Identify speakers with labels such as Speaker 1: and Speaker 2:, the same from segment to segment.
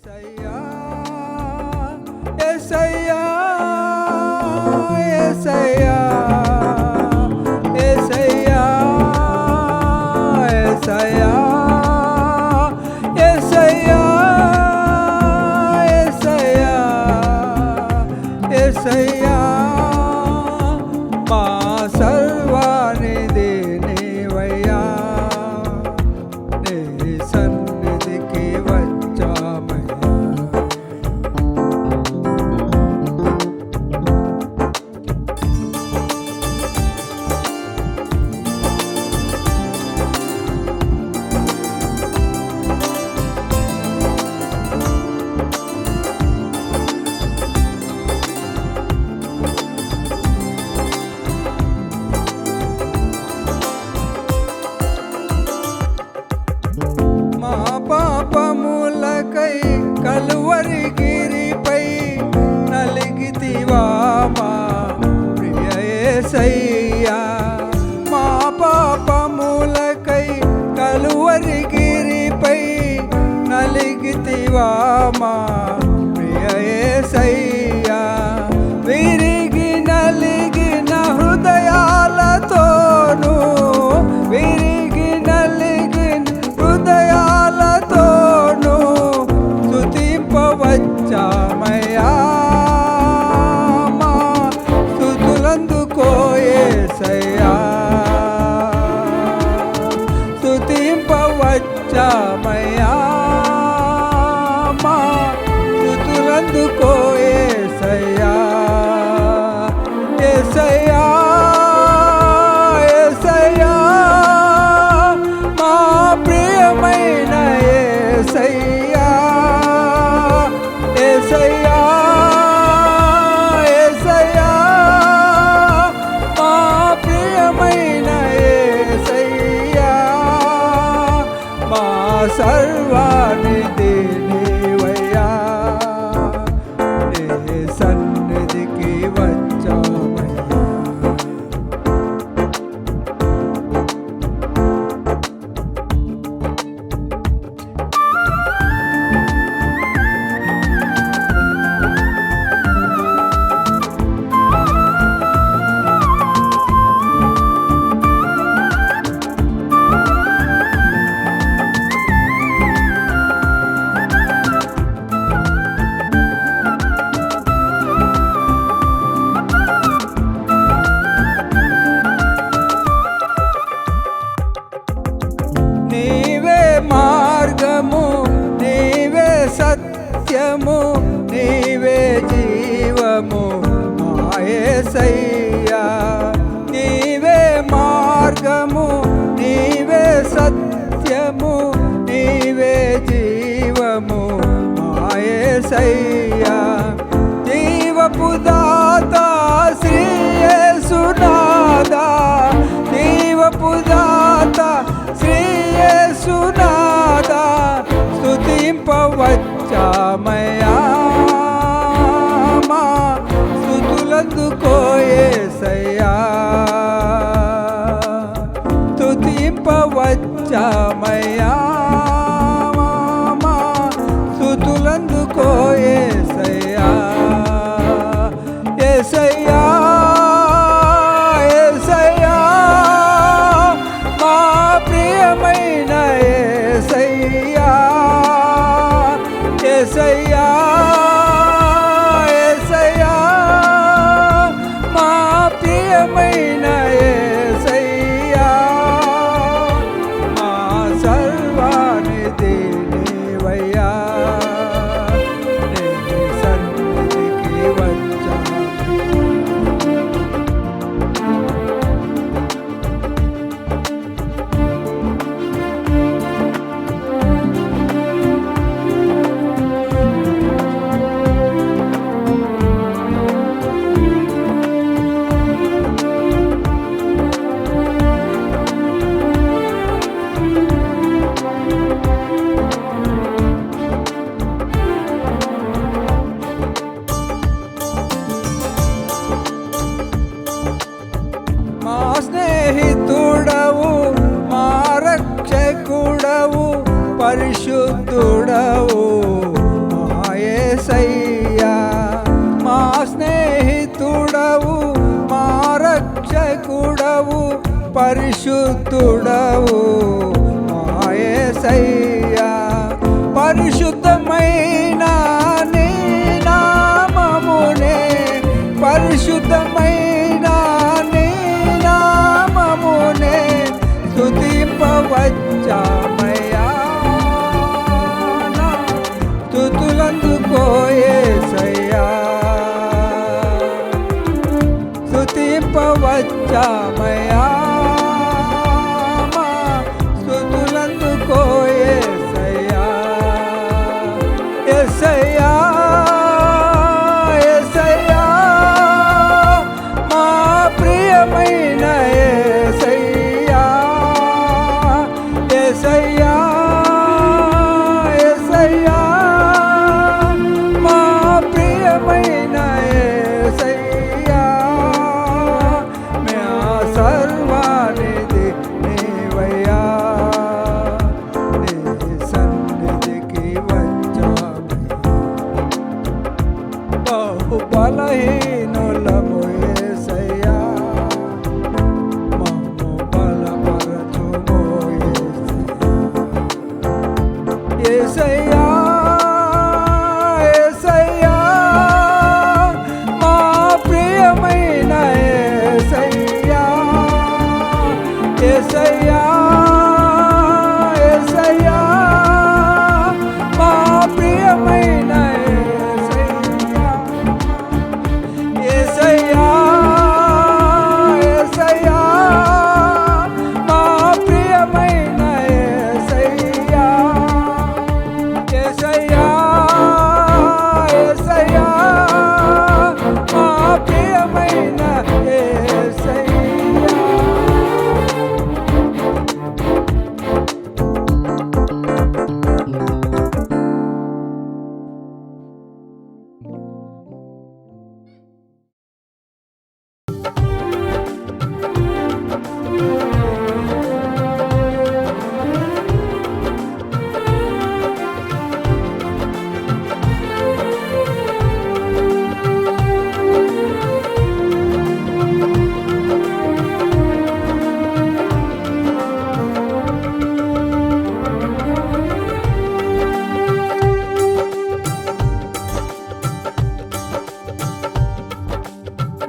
Speaker 1: యేసయ్యా యేసయ్యా యేసయ్యా యేసయ్యా యేసయ్యా యేసయ్యా యేసయ్యా యేసయ్యా మా సర్వానిధి నీవయ్యా నీ సన్నిధికి వచ్చామయ్యా మా పాపములకై కలువరి గిరిపై నలిగితివా మా ప్రియ యేసయ్యా మా పాపములకై కలువరి గిరిపై నలిగితివా మా ప్రియ యేసయ్యా విరిగి నలిగిన హృదయాలతోను విరిగి నలిగిన హృదయాలతోను స్తుతింపవచ్చామయ్యా మా స్తుతులందుకో యేసయ్యా స్తుతింపవచ్చామయ్యా మా స్తుతులందుకో యేసయ్యా యేసయ్యా యేసయ్యా మా ప్రియమైన యేసయ్యా యేసయ్యా యేసయ్యా మా ప్రియమైన యేసయ్యా మా సర్వానిధి నీవయ్యా నీ సన్నిధికి వచ్చామయ్యా నీవే మార్గము నీవే సత్యము నీవే జీవము మా యేసయ్యా నీవే మార్గము నీవే సత్యము నీవే జీవము మా యేసయ్యా జీవపు దాత శ్రీ యేసునాథా జీవపు దాత శ్రీ యేసునాథా స్తుతింపవచ్చామయ్యా మా స్తుతులందుకో యేసయ్యా స్తుతింపవచ్చామయ్యా మా స్తుతులందుకో యేసయ్యా యేసయ్యా యేసయ్యా మా ప్రియమైన యేసయ్యా యేసయ్యా యేసయ్యా మా ప్రియమైన యేసయ్యా మా సర్వానిధి నీవయ్యా నీ సన్నిధికి వచ్చాము పరిశుద్ధుడవు మా యేసయ్యా, పరిశుద్ధమైన నీ నామమునే, పరిశుద్ధమైన నీ నామమునే స్తుతింపవచ్చామయ్యా. స్తుతులందుకో యేసయ్యా, స్తుతింపవచ్చామయ్యా. స్తుతులందుకో యేసయ్యా, యేసయ్యా, యేసయ్యా, మా ప్రియమైన యేసయ్యా, యేసయ్యా, యేసయ్యా, మా ప్రియమైన యేసయ్యా. మా సర్వానిధి నీవయ్యా, నీ సన్నిధికి వచ్చాము, బహు బలహీనులము యేసయ్యా, మమ్ము బలపరచుము యేసయ్యా, యేసయ్యా, మా ప్రియమైన యేసయ్యా, యేసయ్యా, యేసయ్యా, మా ప్రియమైన యేసయ్యా, యేసయ్యా, యేసయ్యా, మా ప్రియమైన యేసయ్యా, యేసయ్యా, యేసయ్యా, మా ప్రియమైన యేసయ్యా.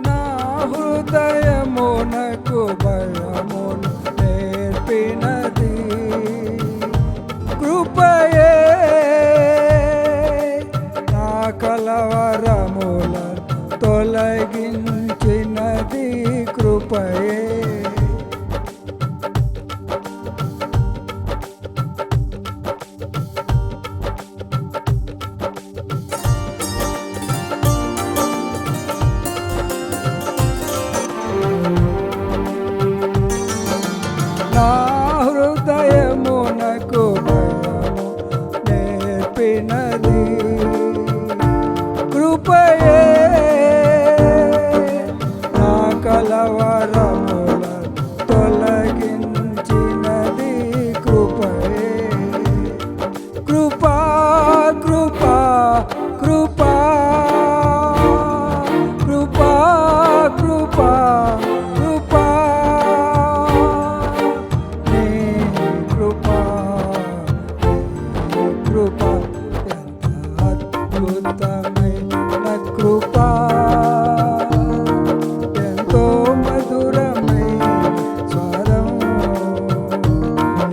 Speaker 1: నా హృదయమునకు భయమును నేర్పినది కృపయే, నా కలవరములను తొలగించినది కృపయే. నా హృదయమునకు భయము నేర్పినది కృపయే, నా కలవరములను తొలగించినది కృపయే. కృపా, కృపా, కృపా, కృపా, కృపా, కృపా, నీ కృపా, నీ కృపా, ఎంత అద్భుతమైన కృపా, ఎంతో మధురమైన స్వరం,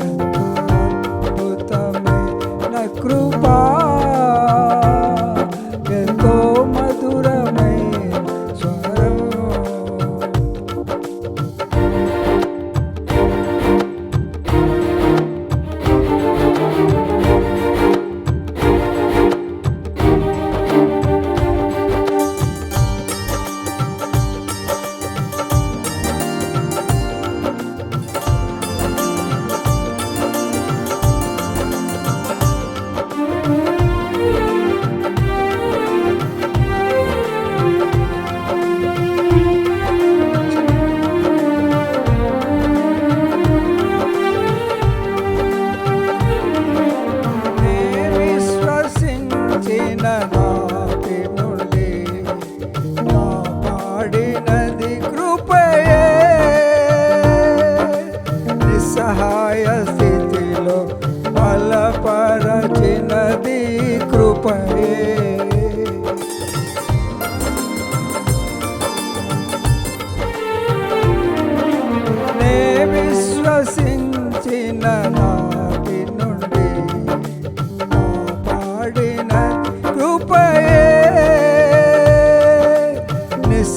Speaker 1: ఎంత అద్భుతమైన కృపా, ఎంతో మధురమైన స్వరం.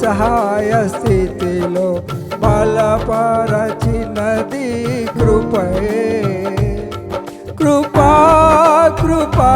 Speaker 1: నిస్సహాయ స్థితిలో బలపరచినది కృపయే. కృపా కృపా